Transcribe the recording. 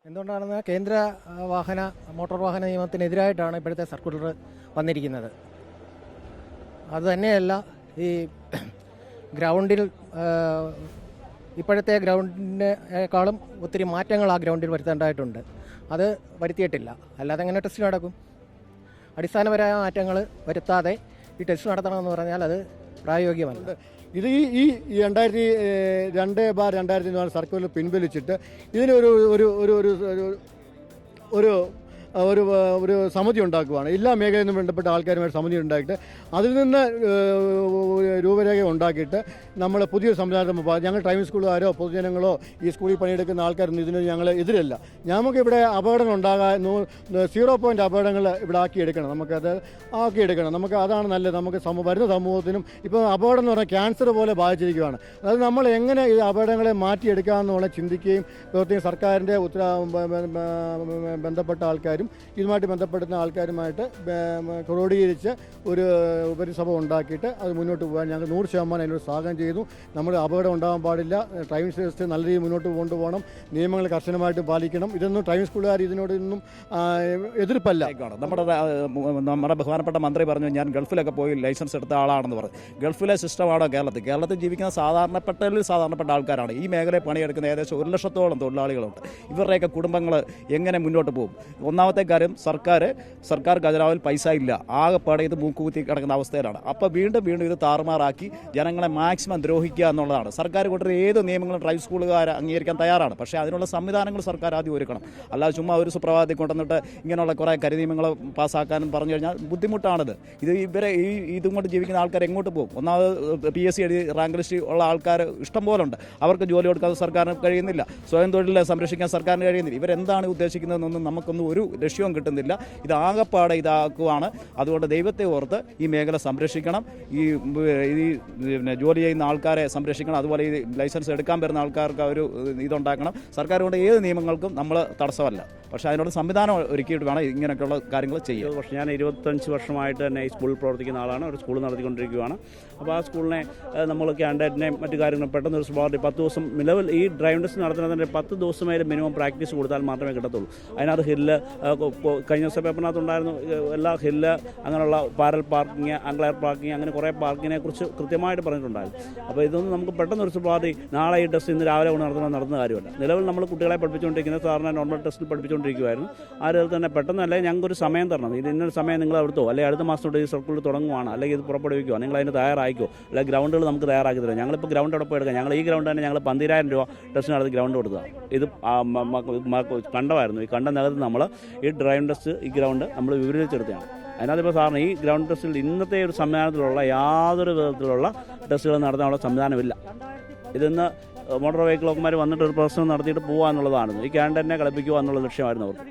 എന്തുകൊണ്ടാണെന്ന് കേന്ദ്ര മോട്ടോർ വാഹന നിയമത്തിനെതിരായിട്ടാണ് ഇപ്പോഴത്തെ സർക്കുലർ വന്നിരിക്കുന്നത്. അതുതന്നെയല്ല, ഈ ഗ്രൗണ്ടിൽ ഇപ്പോഴത്തെ ഗ്രൗണ്ടിനേക്കാളും ഒത്തിരി മാറ്റങ്ങൾ ആ ഗ്രൗണ്ടിൽ വരുത്തേണ്ടതായിട്ടുണ്ട്. അത് വരുത്തിയിട്ടില്ല. അല്ലാതെ എങ്ങനെ ടെസ്റ്റ് നടക്കും? അടിസ്ഥാനപരമായ മാറ്റങ്ങൾ വരുത്താതെ ഈ ടെസ്റ്റ് നടത്തണമെന്ന് പറഞ്ഞാൽ അത് പ്രായോഗികമല്ല. ഇത് ഈ 2002/2004 സർക്കുലർ പിൻവലിച്ചിട്ട് ഇതിനൊരു ഒരു ഒരു ഒരു ഒരു ഒരു ഒരു സമിതി ഉണ്ടാക്കുകയാണ്. എല്ലാ മേഖലയിൽ നിന്നും ബന്ധപ്പെട്ട ആൾക്കാരുമായിട്ട് സമിതി ഉണ്ടാക്കിയിട്ട് അതിൽ നിന്ന് രൂപരേഖ ഉണ്ടാക്കിയിട്ട് നമ്മൾ പുതിയൊരു സംവിധാനം ഞങ്ങൾ ഡ്രൈവിംഗ് സ്കൂളുകാരോ പൊതുജനങ്ങളോ ഈ സ്കൂളിൽ പണിയെടുക്കുന്ന ആൾക്കാരൊന്നും ഇതിന് ഞങ്ങൾ എതിരല്ല. നമുക്കിവിടെ അപകടങ്ങൾ ഉണ്ടാകാൻ 0 പോയിൻ്റ് അപകടങ്ങൾ ഇവിടെ ആക്കിയെടുക്കണം. നമുക്കത് ആക്കിയെടുക്കണം. നമുക്ക് അതാണ് നല്ലത്. നമുക്ക് വരുന്ന സമൂഹത്തിനും ഇപ്പോൾ അപകടം എന്ന് പറഞ്ഞാൽ ക്യാൻസർ പോലെ ബാധിച്ചിരിക്കുകയാണ്. അത് നമ്മൾ എങ്ങനെ ഈ അപകടങ്ങളെ മാറ്റിയെടുക്കാമെന്നുള്ള ചിന്തിക്കുകയും പ്രത്യേകം സർക്കാരിൻ്റെ ബന്ധപ്പെട്ട ആൾക്കാരും ഇതുമായിട്ട് ബന്ധപ്പെടുന്ന ആൾക്കാരുമായിട്ട് ക്രോഡീകരിച്ച് ഒരു ഉപരിസഭ ഉണ്ടാക്കിയിട്ട് അത് മുന്നോട്ട് പോകാൻ ഞങ്ങൾ 100% അതിനോട് സ്വാഗതം ചെയ്യുന്നു. നമ്മൾ അപകടം ഉണ്ടാകാൻ പാടില്ല. ഡ്രൈവിംഗ് സിസ്റ്റം നല്ല രീതിയിൽ മുന്നോട്ട് കൊണ്ടുപോകണം. നിയമങ്ങൾ കർശനമായിട്ട് പാലിക്കണം. ഇതൊന്നും ഡ്രൈവിംഗ് സ്കൂളുകാർ ഇതിനോടൊന്നും എതിർപ്പല്ല. നമ്മുടെ ബഹുമാനപ്പെട്ട മന്ത്രി പറഞ്ഞു, ഞാൻ ഗൾഫിലൊക്കെ പോയി ലൈസൻസ് എടുത്ത ആളാണെന്ന് പറഞ്ഞു. ഗൾഫിലെ സിസ്റ്റമാണോ കേരളത്തിൽ ജീവിക്കുന്ന സാധാരണപ്പെട്ട ആൾക്കാരാണ്. ഈ മേഖലയിൽ പണിയെടുക്കുന്ന ഏകദേശം 1 ലക്ഷത്തോളം തൊഴിലാളികളുണ്ട്. ഇവരുടെയൊക്കെ കുടുംബങ്ങൾ എങ്ങനെ മുന്നോട്ട് പോകും? ഒന്നാമത്തെ കാര്യം, സർക്കാർ ഖജനാവിൽ പൈസ ഇല്ല. ആകെപ്പാടെ ഇത് മൂക്കുകുത്തി കിടക്കുന്ന അവസ്ഥയിലാണ്. അപ്പോൾ വീണ്ടും ഇത് താറുമാറാക്കി ജനങ്ങളെ മാക്സിമം ദ്രോഹിക്കുക എന്നുള്ളതാണ്. സർക്കാർ കൊണ്ടുവരുന്ന ഏത് നിയമങ്ങളും ഡ്രൈവ് സ്കൂളുകാർ അംഗീകരിക്കാൻ തയ്യാറാണ്. പക്ഷേ അതിനുള്ള സംവിധാനങ്ങൾ സർക്കാർ ആദ്യം ഒരുക്കണം. അല്ലാതെ ചുമ്മാ ഒരു സുപ്രഭാതത്തിൽ കൊണ്ടുവന്നിട്ട് ഇങ്ങനെയുള്ള കുറേ കരിനിയമങ്ങൾ പാസ്സാക്കാനും പറഞ്ഞു കഴിഞ്ഞാൽ ബുദ്ധിമുട്ടാണിത്. ഇതും കൊണ്ട് ജീവിക്കുന്ന ആൾക്കാർ എങ്ങോട്ട് പോകും? ഒന്നാമത് PSC എഴുതി റാങ്ക് ലിസ്റ്റ് ഉള്ള ആൾക്കാർ ഇഷ്ടം പോലെ ഉണ്ട്. അവർക്ക് ജോലി കൊടുക്കാതെ സർക്കാരിന് കഴിയുന്നില്ല. സ്വയം തൊഴിൽ സംരക്ഷിക്കാൻ സർക്കാരിന് കഴിയുന്നില്ല. ഇവരെന്താണ് ഉദ്ദേശിക്കുന്നതെന്നൊന്നും നമുക്കൊന്നും ഒരു ലക്ഷ്യവും കിട്ടുന്നില്ല. ഇത് ആകെപ്പാടെ ഇതാക്കുവാണ്. അതുകൊണ്ട് ദൈവത്തെ ഓർത്ത് ഈ മേഖല സംരക്ഷിക്കണം. ഈ ജോലി ചെയ്യുന്ന ആൾക്കാരെ സംരക്ഷിക്കണം. അതുപോലെ ഈ ലൈസൻസ് എടുക്കാൻ വരുന്ന ആൾക്കാർക്ക് ഒരു ഇതുണ്ടാക്കണം. സർക്കാർ കൊണ്ട് ഏത് നിയമങ്ങൾക്കും നമ്മൾ തടസ്സമല്ല. പക്ഷേ അതിനോട് സംവിധാനം ഒരുക്കിയിട്ട് വേണം ഇങ്ങനെയൊക്കെയുള്ള കാര്യങ്ങൾ ചെയ്യാം. പക്ഷേ ഞാൻ 25 വർഷമായിട്ട് തന്നെ ഈ സ്കൂളിൽ പ്രവർത്തിക്കുന്ന ആളാണ്. ഒരു സ്കൂൾ നടത്തിക്കൊണ്ടിരിക്കുകയാണ്. അപ്പോൾ ആ സ്കൂളിനെ നമ്മൾ ക്യാൻഡിഡേറ്റിനെയും മറ്റു കാര്യങ്ങളും പെട്ടെന്ന് ഒരു സ്പോട്ടിൽ 10 ദിവസം നിലവിൽ ഈ ഡ്രൈവിംഗ് ടെസ്റ്റ് നടത്തുന്നതിൻ്റെ 10 ദിവസമായാലും മിനിമം പ്രാക്ടീസ് കൊടുത്താൽ മാത്രമേ കിട്ടത്തുള്ളൂ. അതിനകത്ത് ഹില്ല് കഴിഞ്ഞ ദിവസം പേപ്പറിനകത്തുണ്ടായിരുന്നു. എല്ലാ ഹില്ല്, അങ്ങനെയുള്ള പാരൽ പാർക്കിങ്, അങ്ക്ലയർ പാർക്കിങ്, അങ്ങനെ കുറേ പാർക്കിങ്ങിനെ കുറിച്ച് കൃത്യമായിട്ട് പറഞ്ഞിട്ടുണ്ടായിരുന്നു. അപ്പോൾ ഇതൊന്നും നമുക്ക് പെട്ടെന്ന് ഒരു പാർട്ടി നാളെ ഈ ടെസ്റ്റ് ഇന്ന് രാവിലെ കൊണ്ട് നടത്തുന്ന കാര്യമല്ല. നിലവിൽ നമ്മൾ കുട്ടികളെ പഠിപ്പിച്ചുകൊണ്ടിരിക്കുന്നത് സാറിനെ നോർമൽ ടെസ്റ്റിൽ പഠിപ്പിച്ചുകൊണ്ടിരിക്കുമായിരുന്നു. ആ രീതിയിൽ തന്നെ പെട്ടെന്നല്ലേ ഞങ്ങൾക്കൊരു സമയം തരണം. ഇത് ഇന്നൊരു സമയം നിങ്ങൾ എടുത്തോ, അല്ലെങ്കിൽ അടുത്ത മാസം തൊട്ട് ഈ സർക്കിൾ തുടങ്ങുവാണ്, അല്ലെങ്കിൽ ഇത് പുറപ്പെടുവിക്കുമോ, നിങ്ങൾ അതിന് തയ്യാറായിക്കോ, അല്ലെങ്കിൽ ഗ്രൗണ്ടുകൾ നമുക്ക് തയ്യാറാക്കി തരാം. ഞങ്ങളിപ്പോൾ ഗ്രൗണ്ട് എവിടെ പോയി എടുക്കാം? ഞങ്ങൾ ഈ ഗ്രൗണ്ട് തന്നെ ഞങ്ങൾ 12,000 രൂപ ടെസ്റ്റ് നടത്തി ഗ്രൗണ്ട് കൊടുക്കുക. ഇത് കണ്ടമായിരുന്നു. ഈ കണ്ടനകത്ത് നമ്മൾ ഈ ഡ്രൈവിംഗ് ടെസ്റ്റ് ഈ ഗ്രൗണ്ട് നമ്മൾ വിവരിച്ചെടുത്തതാണ്. അതിനകത്തിപ്പോൾ സാറിന് ഈ ഗ്രൗണ്ട് ടെസ്റ്റിൽ ഇന്നത്തെ ഒരു സംവിധാനത്തിലുള്ള യാതൊരു വിധത്തിലുള്ള ടെസ്റ്റുകൾ നടത്താനുള്ള സംവിധാനമില്ല. ഇതിന്ന് മോട്ടോർ വെഹിക്കിൾ വകുപ്പുമാർ വന്നിട്ട് ഒരു പ്രശ്നം നടത്തിയിട്ട് പോകുക എന്നുള്ളതാണ്. ഈ ക്യാൻഡിഡേറ്റിനെ കളിപ്പിക്കുക എന്നുള്ള ലക്ഷ്യമായിരുന്നു അവർക്ക്.